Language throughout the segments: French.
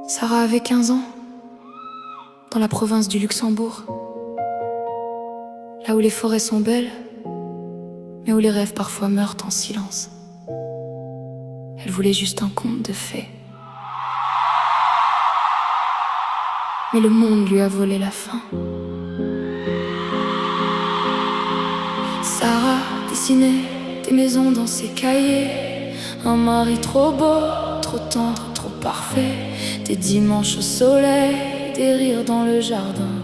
Sarah avait 15 ans, dans la province du Luxembourg, là où les forêts sont belles, mais où les rêves parfois meurent en silence. Elle voulait juste un conte de fées. Mais le monde lui a volé la faim. Sarah dessinait des maisons dans ses cahiers, un mari trop beau, trop tendre, trop parfait, des dimanches au soleil, des rires dans le jardin,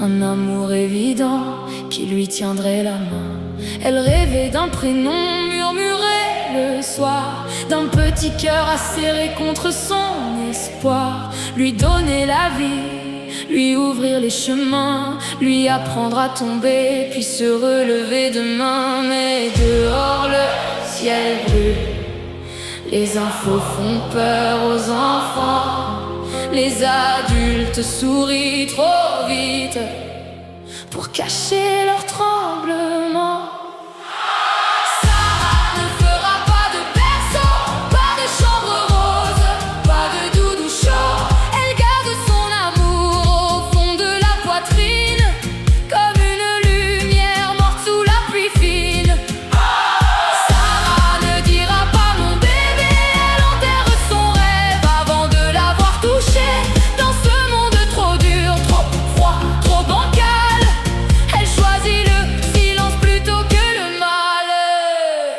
un amour évident qui lui tiendrait la main. Elle rêvait d'un prénom murmuré le soir, d'un petit cœur à serrer contre son espoir, lui donner la vie, lui ouvrir les chemins, lui apprendre à tomber, puis se relever demain. Mais dehors le ciel brûle, les infos font peur aux enfants, les adultes sourient trop vite pour cacher leur tremblement.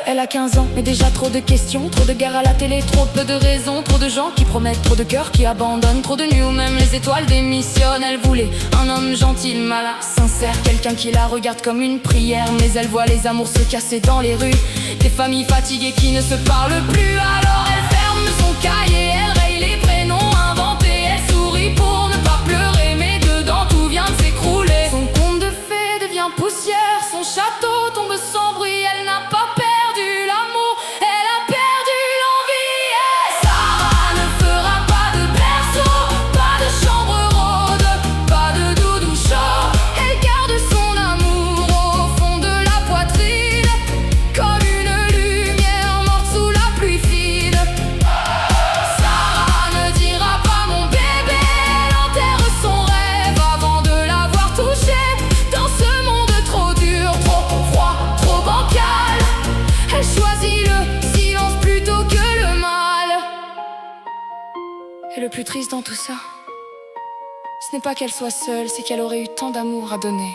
Elle a 15 ans, mais déjà trop de questions, trop de guerres à la télé, trop peu de raisons, trop de gens qui promettent, trop de cœurs qui abandonnent, trop de nuits où même les étoiles démissionnent. Elle voulait un homme gentil, malin, sincère, quelqu'un qui la regarde comme une prière. Mais elle voit les amours se casser dans les rues, des familles fatiguées qui ne se parlent plus. Alors elle ferme son cahier, elle raye les prénoms inventés, elle sourit pour ne pas pleurer, mais dedans tout vient de s'écrouler. Son conte de fées devient poussière, son château tombe sans bruit, elle n'a pas perdu l'amour, elle a perdu l'envie. Et Sarah ne fera pas de berceau, pas de chambre rose, pas de doudou chaud. Elle garde son amour au fond de la poitrine, comme une lumière morte sous la pluie fine. Sarah ne dira pas mon bébé, elle enterre son rêve avant de l'avoir touché. Dans ce monde trop dur, trop froid, trop bancal, elle choisit le silence plutôt que le mal. Et le plus triste dans tout ça, ce n'est pas qu'elle soit seule, c'est qu'elle aurait eu tant d'amour à donner.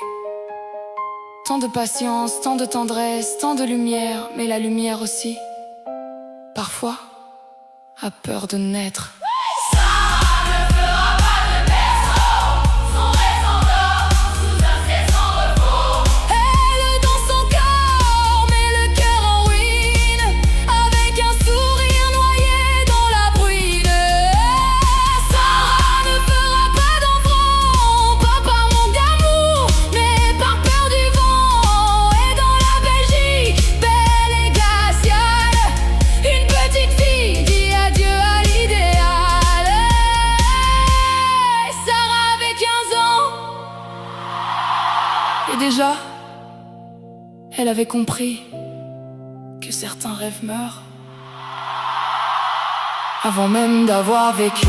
Tant de patience, tant de tendresse, tant de lumière. Mais la lumière aussi, parfois, a peur de naître. Et déjà, elle avait compris que certains rêves meurent avant même d'avoir vécu.